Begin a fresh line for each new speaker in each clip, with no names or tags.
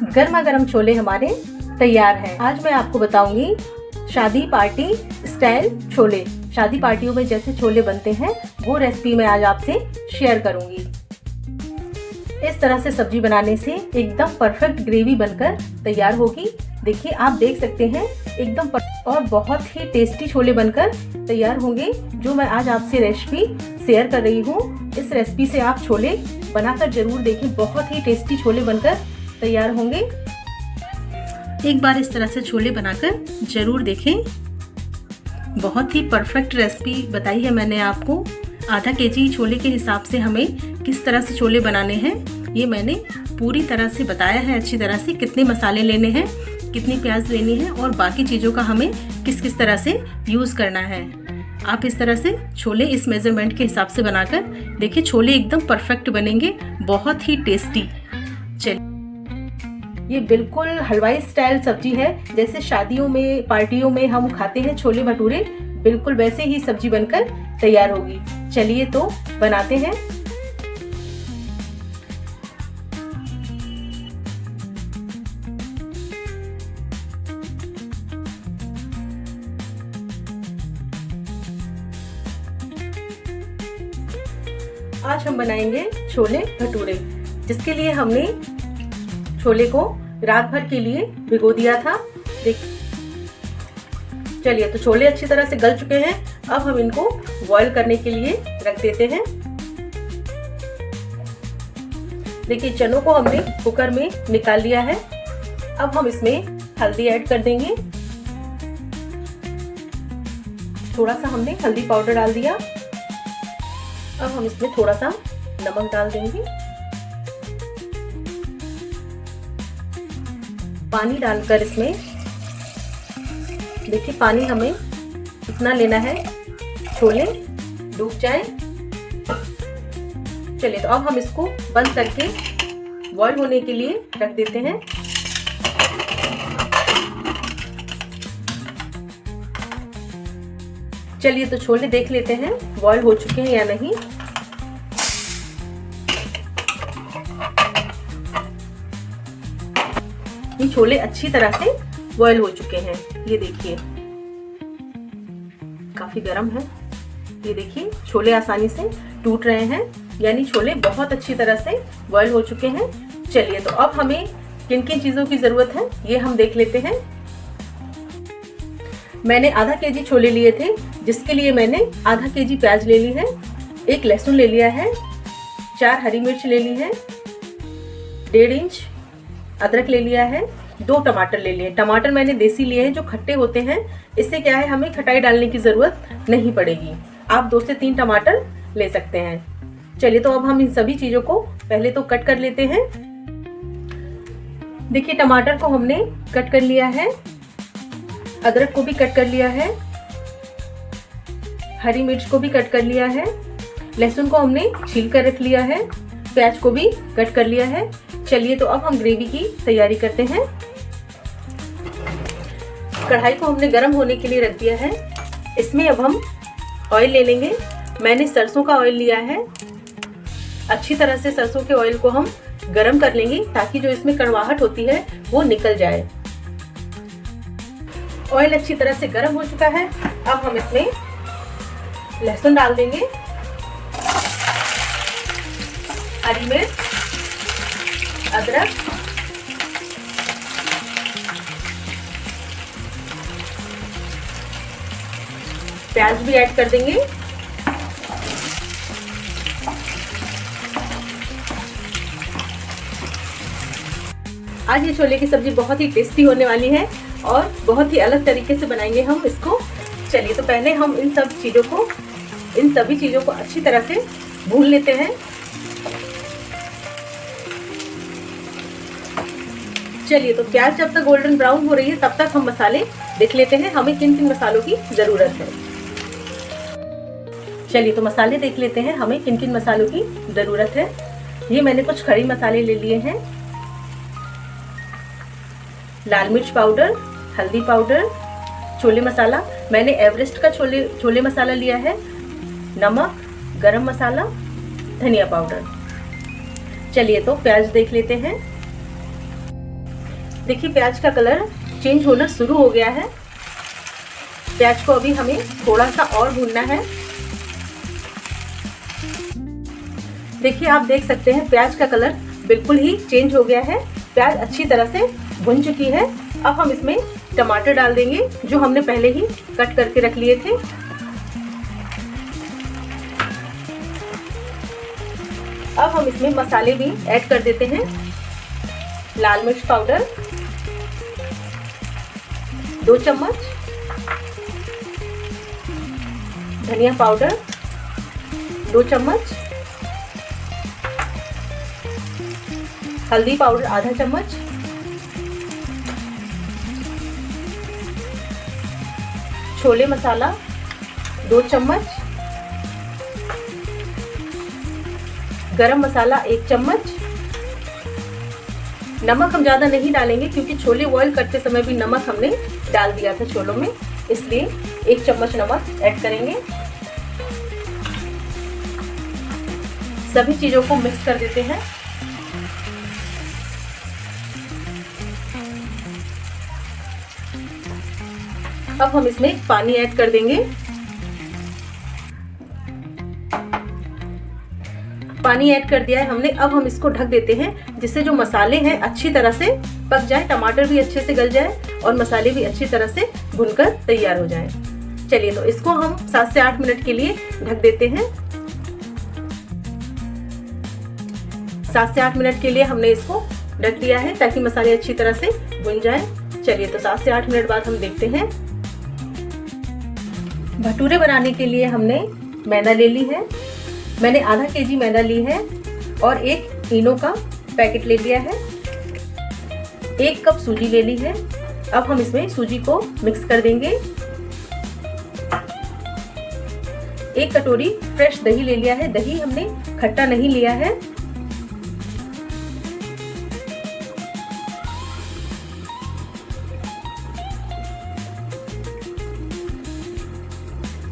गर्मा गर्म छोले हमारे तैयार हैं। आज मैं आपको बताऊंगी शादी पार्टी स्टाइल छोले। शादी पार्टियों में जैसे छोले बनते हैं वो रेसिपी मैं आज आपसे शेयर करूंगी। इस तरह से सब्जी बनाने से एकदम परफेक्ट ग्रेवी बनकर तैयार होगी। देखिए, आप देख सकते हैं एकदम और बहुत ही टेस्टी छोले बनकर तैयार होंगे, जो मैं आज आपसे रेसिपी शेयर कर रही हूँ। इस रेसिपी से आप छोले बनाकर जरूर देखें, बहुत ही टेस्टी छोले बनकर तैयार होंगे। एक बार इस तरह से छोले बनाकर जरूर देखें। बहुत ही परफेक्ट रेसिपी बताई है मैंने आपको। आधा केजी छोले के हिसाब से हमें किस तरह से छोले बनाने हैं ये मैंने पूरी तरह से बताया है, अच्छी तरह से। कितने मसाले लेने हैं, कितनी प्याज लेनी है और बाकी चीज़ों का हमें किस किस तरह से यूज़ करना है। आप इस तरह से छोले इस मेजरमेंट के हिसाब से बनाकर देखिए, छोले एकदम परफेक्ट बनेंगे, बहुत ही टेस्टी। चलिए, ये बिल्कुल हलवाई स्टाइल सब्जी है, जैसे शादियों में पार्टियों में हम खाते हैं छोले भटूरे, बिल्कुल वैसे ही सब्जी बनकर तैयार होगी। चलिए तो बनाते हैं। आज हम बनाएंगे छोले भटूरे, जिसके लिए हमने छोले को रात भर के लिए भिगो दिया था। चलिए, तो छोले अच्छी तरह से गल चुके हैं। अब हम इनको बॉईल करने के लिए रख देते हैं। देखिए, चनों को हमने कुकर में निकाल लिया है। अब हम इसमें हल्दी ऐड कर देंगे। थोड़ा सा हमने हल्दी पाउडर डाल दिया। अब हम इसमें थोड़ा सा नमक डाल देंगे। पानी डालकर इसमें देखिए, पानी हमें इतना लेना है छोले डूब जाए। चलिए, तो अब हम इसको बंद करके बॉईल होने के लिए रख देते हैं। चलिए, तो छोले देख लेते हैं बॉईल हो चुके हैं या नहीं। ये छोले अच्छी तरह से बॉईल हो चुके हैं। ये देखिए, काफी गर्म है। ये देखिए, छोले आसानी से टूट रहे हैं, यानी छोले बहुत अच्छी तरह से बॉईल हो चुके हैं। चलिए, तो अब हमें किन किन चीजों की जरूरत है ये हम देख लेते हैं। मैंने आधा केजी छोले लिए थे, जिसके लिए मैंने आधा केजी प्याज ले ली है, एक लहसुन ले लिया है, 4 हरी मिर्च ले ली है, 1.5 इंच अदरक ले लिया है, 2 टमाटर ले लिए। टमाटर मैंने देसी लिए हैं, जो खट्टे होते हैं। इससे क्या है, हमें खटाई डालने की जरूरत नहीं पड़ेगी। आप 2 से 3 टमाटर ले सकते हैं। चलिए, तो अब हम इन सभी चीजों को पहले तो कट कर लेते हैं। देखिए, टमाटर को हमने कट कर लिया है, अदरक को भी कट कर लिया है, हरी मिर्च को भी कट कर लिया है, लहसुन को हमने छील कर रख लिया है, प्याज को भी कट कर लिया है। चलिए, तो अब हम ग्रेवी की तैयारी करते हैं। कढ़ाई को हमने गर्म होने के लिए रख दिया है। इसमें अब हम ऑयल ले लेंगे। मैंने सरसों का ऑयल लिया है। अच्छी तरह से सरसों के ऑयल को हम गर्म कर लेंगे, ताकि जो इसमें कड़वाहट होती है वो निकल जाए। ऑयल अच्छी तरह से गर्म हो चुका है। अब हम इसमें लहसुन डाल देंगे, हरी मिर्च, अदरक, प्याज भी ऐड कर देंगे। आज ये छोले की सब्जी बहुत ही टेस्टी होने वाली है और बहुत ही अलग तरीके से बनाएंगे हम इसको। चलिए, तो पहले हम इन सभी चीजों को अच्छी तरह से भून लेते हैं। चलिए, तो प्याज जब तक गोल्डन ब्राउन हो रही है तब तक हम मसाले देख लेते हैं, हमें किन किन मसालों की जरूरत है। चलिए, तो मसाले देख लेते हैं, हमें किन किन मसालों की जरूरत है। ये मैंने कुछ खड़े मसाले ले लिए हैं। लाल मिर्च पाउडर, हल्दी पाउडर, छोले मसाला, मैंने एवरेस्ट का छोले मसाला लिया है, नमक, गरम मसाला, धनिया पाउडर। चलिए, तो प्याज देख लेते हैं। देखिए प्याज का कलर चेंज होना शुरू हो गया है। प्याज को अभी हमें थोड़ा सा और भूनना है। देखिए आप देख सकते हैं प्याज का कलर बिल्कुल ही चेंज हो गया है। प्याज अच्छी तरह से भुन चुकी है। अब हम इसमें टमाटर डाल देंगे जो हमने पहले ही कट करके रख लिए थे। अब हम इसमें मसाले भी ऐड कर देते हैं। लाल मिर्च पाउडर 2 चम्मच, धनिया पाउडर 2 चम्मच, हल्दी पाउडर आधा चम्मच, छोले मसाला 2 चम्मच, गरम मसाला 1 चम्मच। नमक हम ज़्यादा नहीं डालेंगे क्योंकि छोले बॉईल करते समय भी नमक हमने डाल दिया था छोलों में, इसलिए 1 चम्मच नमक ऐड करेंगे। सभी चीज़ों को मिक्स कर देते हैं। अब हम इसमें पानी ऐड कर देंगे। पानी ऐड कर दिया है हमने। अब हम इसको ढक देते हैं जिससे जो मसाले हैं अच्छी तरह से पक जाए, टमाटर भी अच्छे से गल जाए और मसाले भी अच्छी तरह से भुनकर तैयार हो जाएं। चलिए तो इसको हम 7 से 8 मिनट के लिए ढक देते हैं। 7 से 8 मिनट के लिए हमने इसको ढक दिया है ताकि मसाले अच्छी तरह से भुन जाएं। चलिए तो 7 से 8 मिनट बाद हम देखते हैं। भटूरे बनाने के लिए हमने मैदा ले ली है। मैंने आधा केजी मैदा ली है और एक इनो का पैकेट ले लिया है। 1 कप सूजी ले ली है। अब हम इसमें सूजी को मिक्स कर देंगे। 1 कटोरी फ्रेश दही ले लिया है। दही हमने खट्टा नहीं लिया है।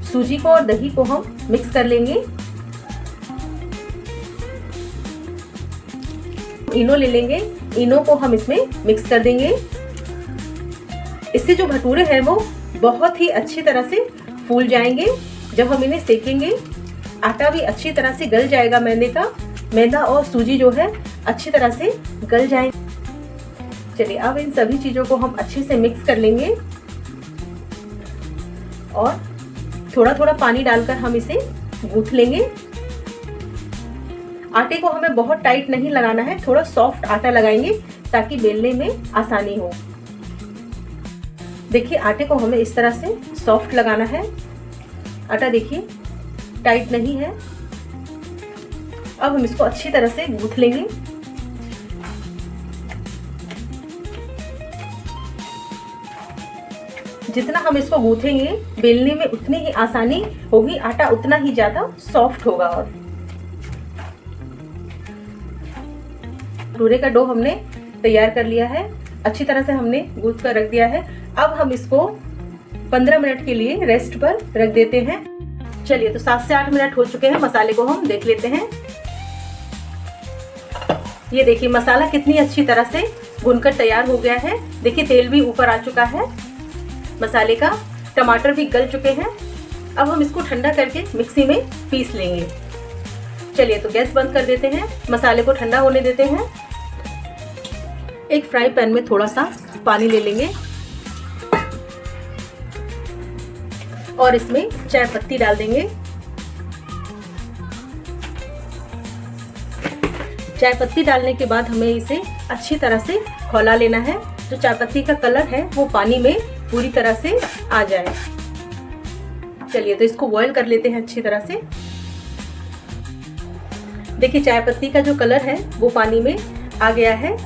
सूजी को और दही को हम मिक्स कर लेंगे। इनो ले लेंगे। इनो को हम इसमें मिक्स कर देंगे। इससे जो भटूरे हैं वो बहुत ही अच्छी तरह से फूल जाएंगे। जब हम इन्हें सेकेंगे आटा भी अच्छी तरह से गल जाएगा। मैदा और सूजी जो है अच्छी तरह से गल जाएंगे। चलिए अब इन सभी चीज़ों को हम अच्छे से मिक्स कर लेंगे और थोड़ा थोड़ा पानी डालकर हम इसे गूंथ लेंगे। आटे को हमें बहुत टाइट नहीं लगाना है, थोड़ा सॉफ्ट आटा लगाएंगे ताकि बेलने में आसानी हो। देखिए आटे को हमें इस तरह से सॉफ्ट लगाना है। आटा देखिए टाइट नहीं है। अब हम इसको अच्छी तरह से गूंथ लेंगे। जितना हम इसको गूंथेंगे बेलने में उतनी ही आसानी होगी, आटा उतना ही ज्यादा सॉफ्ट होगा। और भटूरे का डो हमने तैयार कर लिया है। अच्छी तरह से हमने गूंथ कर रख दिया है। अब हम इसको 15 मिनट के लिए रेस्ट पर रख देते हैं। चलिए तो 7 से 8 मिनट हो चुके हैं। मसाले को हम देख लेते हैं। ये देखिए मसाला कितनी अच्छी तरह से भुनकर तैयार हो गया है। देखिए तेल भी ऊपर आ चुका है मसाले का। टमाटर भी गल चुके हैं। अब हम इसको ठंडा करके मिक्सी में पीस लेंगे। चलिए तो गैस बंद कर देते हैं। मसाले को ठंडा होने देते हैं। एक फ्राई पैन में थोड़ा सा पानी ले लेंगे और इसमें चाय पत्ती डाल देंगे। चाय पत्ती डालने के बाद हमें इसे अच्छी तरह से खौला लेना है। जो चाय पत्ती का कलर है वो पानी में पूरी तरह से आ जाए। चलिए तो इसको बॉईल कर लेते हैं अच्छी तरह से। देखिए चाय पत्ती का जो कलर है वो पानी में आ गया है।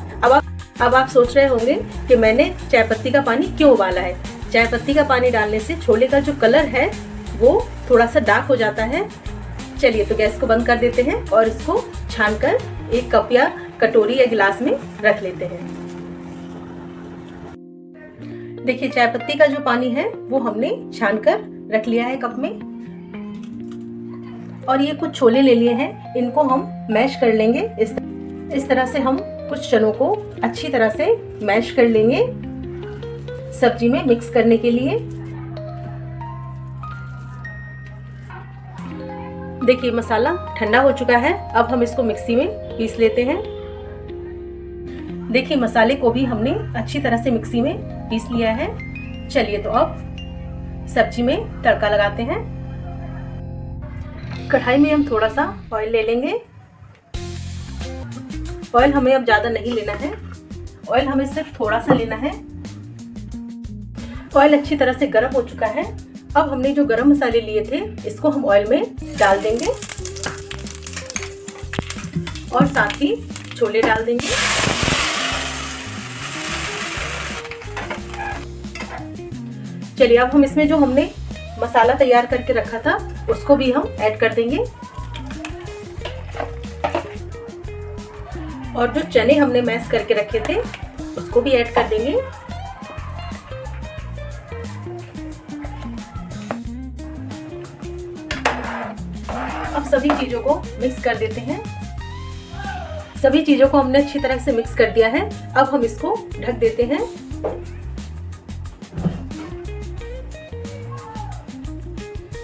अब आप सोच रहे होंगे कि मैंने चाय पत्ती का पानी क्यों उबाला है। चाय पत्ती का पानी डालने से छोले का जो कलर है वो थोड़ा सा डार्क हो जाता है। चलिए तो गैस को बंद कर देते हैं और इसको छानकर एक कप या कटोरी या गिलास में रख लेते हैं। देखिए चाय पत्ती का जो पानी है वो हमने छानकर रख लिया है कप में। और ये कुछ छोले ले लिए हैं, इनको हम मैश कर लेंगे। इस तरह से हम कुछ चनों को अच्छी तरह से मैश कर लेंगे सब्जी में मिक्स करने के लिए। देखिए मसाला ठंडा हो चुका है, अब हम इसको मिक्सी में पीस लेते हैं। देखिए मसाले को भी हमने अच्छी तरह से मिक्सी में पीस लिया है। चलिए तो अब सब्जी में तड़का लगाते हैं। कढ़ाई में हम थोड़ा सा ऑयल ले लेंगे। ऑयल हमें अब ज़्यादा नहीं लेना है, ऑयल हमें सिर्फ थोड़ा सा लेना है। ऑयल अच्छी तरह से गर्म हो चुका है। अब हमने जो गरम मसाले लिए थे इसको हम ऑयल में डाल देंगे और साथ ही छोले डाल देंगे। चलिए अब हम इसमें जो हमने मसाला तैयार करके रखा था उसको भी हम ऐड कर देंगे और जो चने हमने मैश करके रखे थे उसको भी ऐड कर देंगे। अब सभी चीजों को मिक्स कर देते हैं। सभी चीजों को हमने अच्छी तरह से मिक्स कर दिया है। अब हम इसको ढक देते हैं।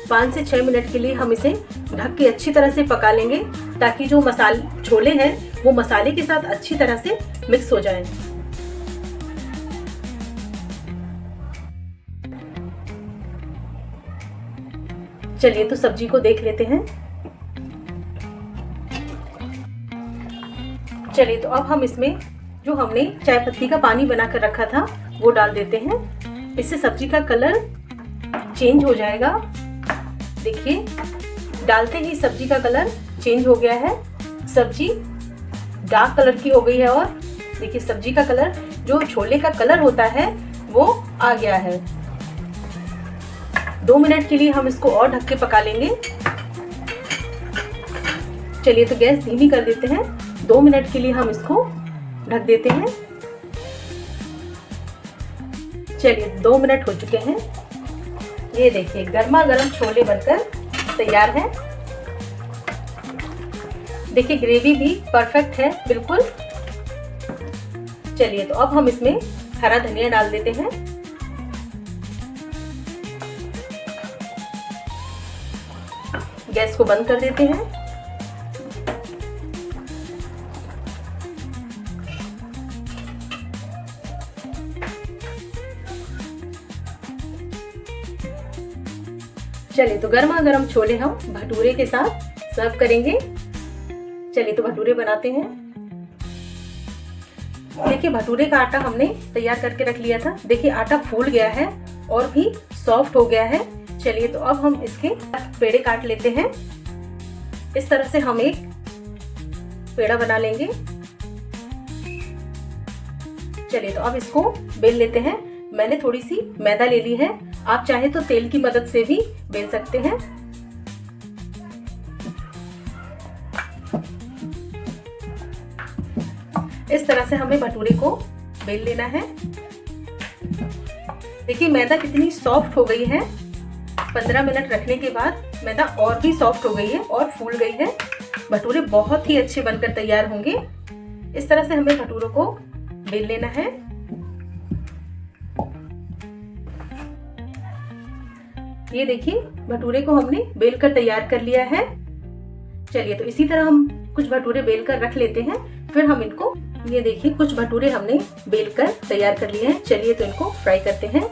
पाँच से 6 मिनट के लिए हम इसे ढक के अच्छी तरह से पका लेंगे ताकि जो छोले हैं वो मसाले के साथ अच्छी तरह से मिक्स हो जाएं। चलिए तो सब्जी को देख लेते हैं। चलिए तो अब हम इसमें जो हमने चाय पत्ती का पानी बनाकर रखा था वो डाल देते हैं। इससे सब्जी का कलर चेंज हो जाएगा। देखिए डालते ही सब्जी का कलर चेंज हो गया है, सब्जी डार्क कलर की हो गई है और देखिए सब्जी का कलर जो छोले का कलर होता है वो आ गया है। 2 मिनट के लिए हम इसको और ढक के पका लेंगे। चलिए तो गैस धीमी कर देते हैं। 2 मिनट के लिए हम इसको ढक देते हैं। चलिए 2 मिनट हो चुके हैं। ये देखिए गर्मा गर्म छोले बनकर तैयार हैं। देखिए ग्रेवी भी परफेक्ट है बिल्कुल। चलिए तो अब हम इसमें हरा धनिया डाल देते हैं। गैस को बंद कर देते हैं। चलिए तो गर्मा गर्म छोले हम भटूरे के साथ सर्व करेंगे। चलिए तो भटूरे बनाते हैं। देखिए भटूरे का आटा हमने तैयार करके रख लिया था। देखिए आटा फूल गया है और भी सॉफ्ट हो गया है। चलिए तो अब हम इसके पेड़े काट लेते हैं। इस तरह से हम एक पेड़ा बना लेंगे। चलिए तो अब इसको बेल लेते हैं। मैंने थोड़ी सी मैदा ले ली है, आप चाहे तो तेल की मदद से भी बेल सकते हैं। इस तरह से हमें भटूरे को बेल लेना है। देखिए मैदा कितनी सॉफ्ट हो गई है। 15 मिनट रखने के बाद मैदा और भी सॉफ्ट हो गई है और फूल गई है। भटूरे बहुत ही अच्छे बनकर तैयार होंगे। इस तरह से हमें भटूरों को बेल लेना है। ये देखिए भटूरे को हमने बेल कर तैयार कर लिया है। चलिए तो इसी तरह हम कुछ भटूरे बेल कर रख लेते हैं। फिर हम इनको, ये देखिए कुछ भटूरे हमने बेल कर तैयार कर लिए हैं। चलिए तो इनको फ्राई करते हैं।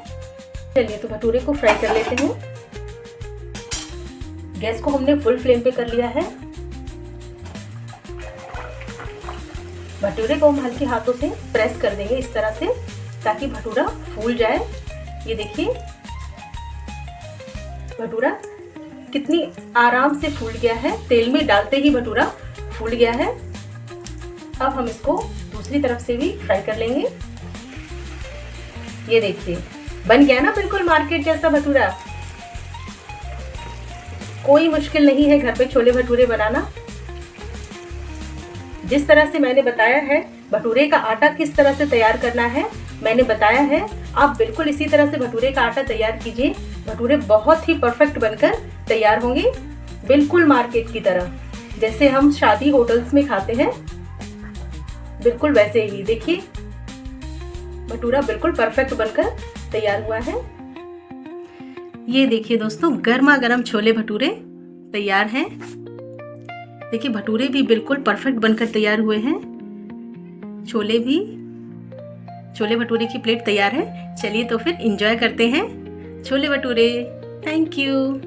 चलिए तो भटूरे को फ्राई कर लेते हैं। गैस को हमने फुल फ्लेम पे कर लिया है। भटूरे को हम हल्के हाथों से प्रेस कर देंगे इस तरह से ताकि भटूरा फूल जाए। ये देखिए भटूरा कितनी आराम से फूल गया है। तेल में डालते ही भटूरा फूल गया है। अब हम इसको दूसरी तरफ से भी फ्राई कर लेंगे। ये देखिए बन गया ना बिल्कुल मार्केट जैसा भटूरा। कोई मुश्किल नहीं है घर पे छोले भटूरे बनाना। जिस तरह से मैंने बताया है भटूरे का आटा किस तरह से तैयार करना है मैंने बताया है, आप बिल्कुल इसी तरह से भटूरे का आटा तैयार कीजिए। भटूरे बहुत ही परफेक्ट बनकर तैयार होंगे, बिल्कुल मार्केट की तरह जैसे हम शादी होटल्स में खाते हैं बिल्कुल वैसे ही। देखिए भटूरा बिल्कुल परफेक्ट बनकर तैयार हुआ है। ये देखिए दोस्तों, गर्मा गर्म छोले भटूरे तैयार हैं। देखिए भटूरे भी बिल्कुल परफेक्ट बनकर तैयार हुए हैं। छोले भटूरे की प्लेट तैयार है। चलिए तो फिर एंजॉय करते हैं छोले भटूरे। Thank you.